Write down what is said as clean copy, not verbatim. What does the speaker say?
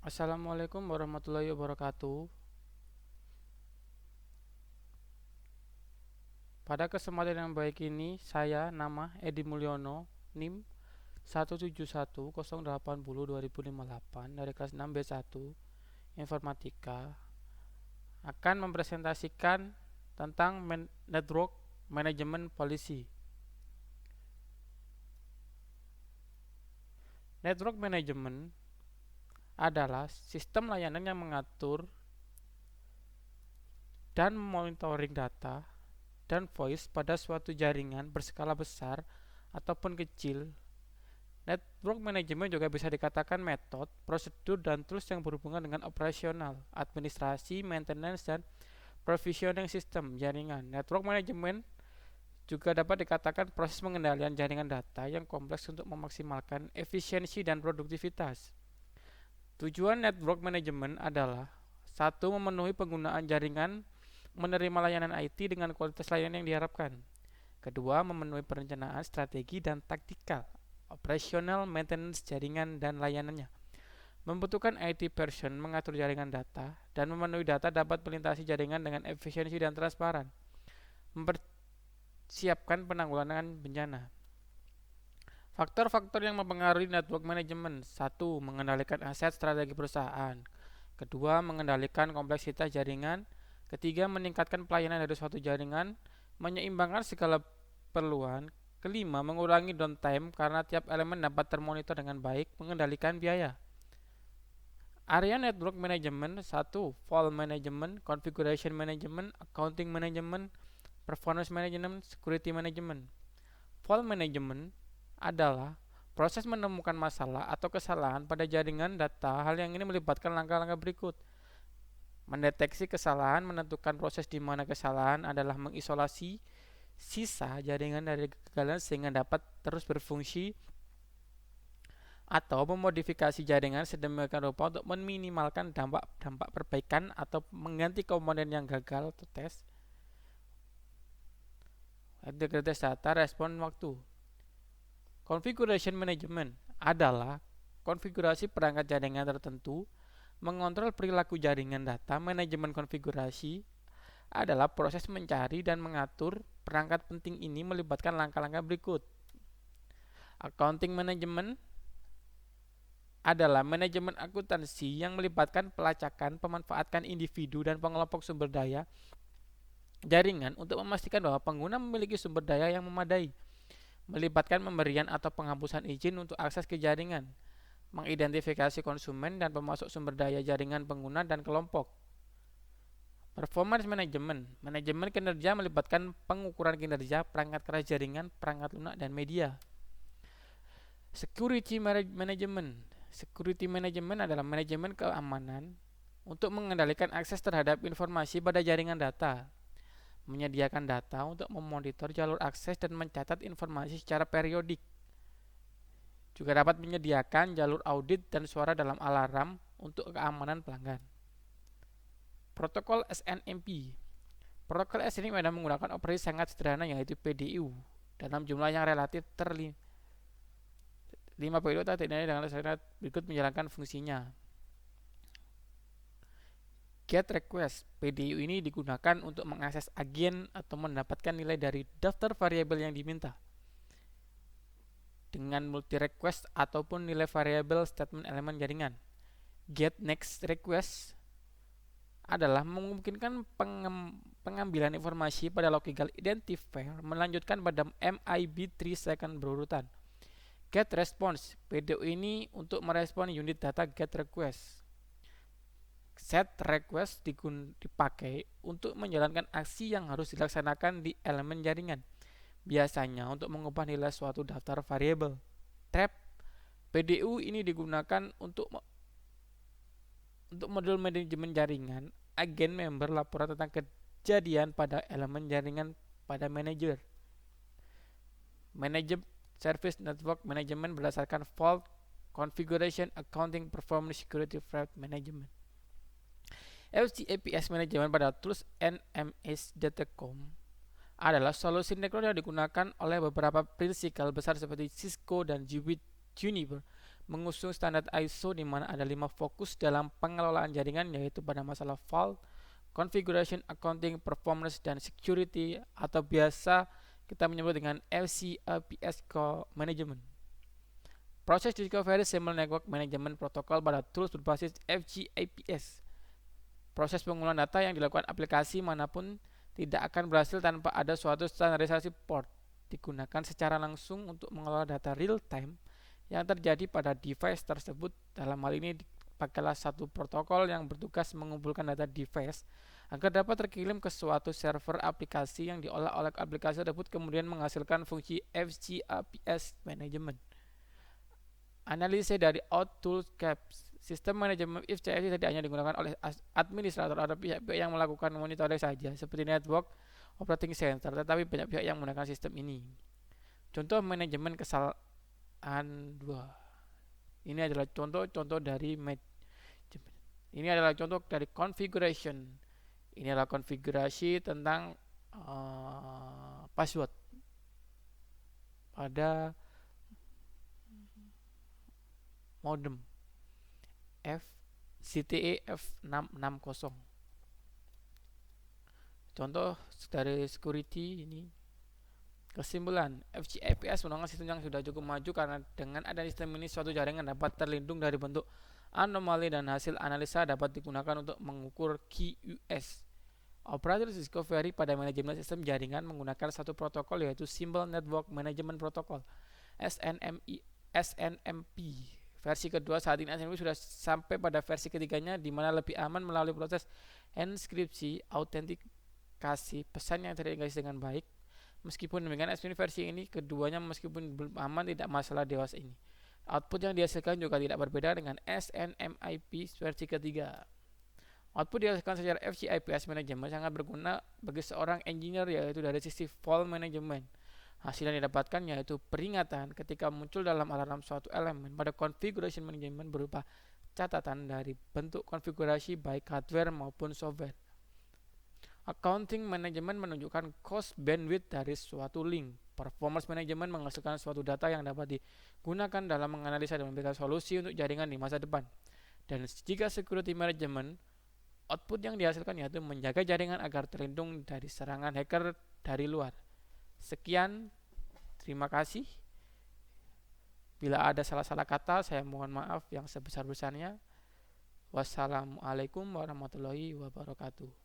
Assalamualaikum warahmatullahi wabarakatuh. Pada kesempatan yang baik ini, saya nama Edi Mulyono, NIM 17108002058 dari kelas 6B1 Informatika akan mempresentasikan tentang Network Management Policy. Network Management adalah sistem layanan yang mengatur dan monitoring data dan voice pada suatu jaringan berskala besar ataupun kecil. Network management juga bisa dikatakan metode, prosedur, dan tools yang berhubungan dengan operasional, administrasi, maintenance, dan provisioning sistem jaringan. Network management juga dapat dikatakan proses pengendalian jaringan data yang kompleks untuk memaksimalkan efisiensi dan produktivitas. Tujuan network management adalah: satu, memenuhi penggunaan jaringan menerima layanan IT dengan kualitas layanan yang diharapkan. Kedua, memenuhi perencanaan strategi dan taktikal, operasional, maintenance jaringan dan layanannya. Membutuhkan IT person mengatur jaringan data dan memenuhi data dapat melintasi jaringan dengan efisiensi dan transparan. Mempersiapkan penanggulangan bencana. Faktor-faktor yang mempengaruhi network management: satu, mengendalikan aset strategi perusahaan. Kedua, mengendalikan kompleksitas jaringan. Ketiga, meningkatkan pelayanan dari suatu jaringan, menyeimbangkan segala perluan. Kelima, mengurangi downtime karena tiap elemen dapat termonitor dengan baik, mengendalikan biaya. Area network management: satu, fault management, configuration management, accounting management, performance management, security management. Fault management adalah proses menemukan masalah atau kesalahan pada jaringan data. Hal yang ini melibatkan langkah-langkah berikut: mendeteksi kesalahan, menentukan proses di mana kesalahan adalah mengisolasi sisa jaringan dari kegagalan sehingga dapat terus berfungsi, atau memodifikasi jaringan sedemikian rupa untuk meminimalkan dampak perbaikan atau mengganti komponen yang gagal atau tes. Integritas data, respon waktu. Configuration management adalah konfigurasi perangkat jaringan tertentu, mengontrol perilaku jaringan data. Manajemen konfigurasi adalah proses mencari dan mengatur perangkat penting. Ini melibatkan langkah-langkah berikut. Accounting management adalah manajemen akuntansi yang melibatkan pelacakan, pemanfaatan individu dan pengelompok sumber daya jaringan untuk memastikan bahwa pengguna memiliki sumber daya yang memadai, melibatkan pemberian atau penghapusan izin untuk akses ke jaringan, mengidentifikasi konsumen dan pemasok sumber daya jaringan pengguna dan kelompok. Performance management, manajemen kinerja melibatkan pengukuran kinerja perangkat keras jaringan, perangkat lunak, dan media. Security management, security management adalah manajemen keamanan untuk mengendalikan akses terhadap informasi pada jaringan data, menyediakan data untuk memonitor jalur akses dan mencatat informasi secara periodik. Juga dapat menyediakan jalur audit dan suara dalam alarm untuk keamanan pelanggan. Protokol SNMP. Protokol SNMP adalah menggunakan operasi sangat sederhana, yaitu PDU dalam jumlah yang relatif 5 PDU tidak dengan syarat berikut menjalankan fungsinya. Get request. PDU ini digunakan untuk mengakses agen atau mendapatkan nilai dari daftar variabel yang diminta dengan multi request ataupun nilai variabel statement elemen jaringan. Get next request adalah memungkinkan pengambilan informasi pada logical identifier melanjutkan pada MIB 3 second berurutan. Get response. PDU ini untuk merespon unit data get request. Set request dipakai untuk menjalankan aksi yang harus dilaksanakan di elemen jaringan, biasanya untuk mengubah nilai suatu daftar variabel. Trap. PDU ini digunakan untuk modul manajemen jaringan. Agen member laporan tentang kejadian pada elemen jaringan pada manajer. Manager Service Network Management berdasarkan fault, configuration, accounting, performance, security, threat management. FCAPS Management pada tools NMS Datacom adalah solusi network yang digunakan oleh beberapa prinsipal besar seperti Cisco dan Juniper mengusung standar ISO di mana ada 5 fokus dalam pengelolaan jaringan, yaitu pada masalah fault, configuration, accounting, performance, dan security, atau biasa kita menyebut dengan FCAPS Management. Proses discovery Simple Network Management Protocol pada tools berbasis FCAPS. Proses pengumpulan data yang dilakukan aplikasi manapun tidak akan berhasil tanpa ada suatu standarisasi port digunakan secara langsung untuk mengelola data real time yang terjadi pada device tersebut. Dalam hal ini pakailah satu protokol yang bertugas mengumpulkan data device agar dapat terkirim ke suatu server aplikasi yang diolah oleh aplikasi tersebut, kemudian menghasilkan fungsi FCAPS Management. Analisis dari OutToolCAPS. Sistem manajemen FCAPS tidak hanya digunakan oleh administrator atau pihak-pihak yang melakukan monitoring saja, seperti network operating center, tetapi banyak pihak yang menggunakan sistem ini. Contoh manajemen kesalahan 2. Ini adalah contoh dari manajemen. Ini adalah contoh dari configuration. Ini adalah konfigurasi tentang password pada modem CTE F660. Contoh dari security ini. Kesimpulan, FCAPS merupakan sistem yang sudah cukup maju karena dengan adanya sistem ini suatu jaringan dapat terlindung dari bentuk anomali dan hasil analisa dapat digunakan untuk mengukur QoS. Operator discovery pada manajemen sistem jaringan menggunakan satu protokol, yaitu Simple Network Management Protocol SNMP. Versi kedua saat ini SNMP sudah sampai pada versi ketiganya, di mana lebih aman melalui proses enkripsi, autentikasi pesan yang terintegrasi dengan baik. Meskipun demikian, SNMP versi ini keduanya meskipun belum aman tidak masalah dewasa ini. Output yang dihasilkan juga tidak berbeda dengan SNMIP versi ketiga. Output dihasilkan secara FCAPS Management sangat berguna bagi seorang engineer, yaitu dari sisi fault management. Hasil yang didapatkan yaitu peringatan ketika muncul dalam alarm suatu elemen pada configuration management berupa catatan dari bentuk konfigurasi baik hardware maupun software. Accounting management menunjukkan cost bandwidth dari suatu link. Performance management menghasilkan suatu data yang dapat digunakan dalam menganalisa dan memberikan solusi untuk jaringan di masa depan. Dan jika security management, output yang dihasilkan yaitu menjaga jaringan agar terlindung dari serangan hacker dari luar. Sekian, terima kasih. Bila ada salah-salah kata, saya mohon maaf yang sebesar-besarnya. Wassalamualaikum warahmatullahi wabarakatuh.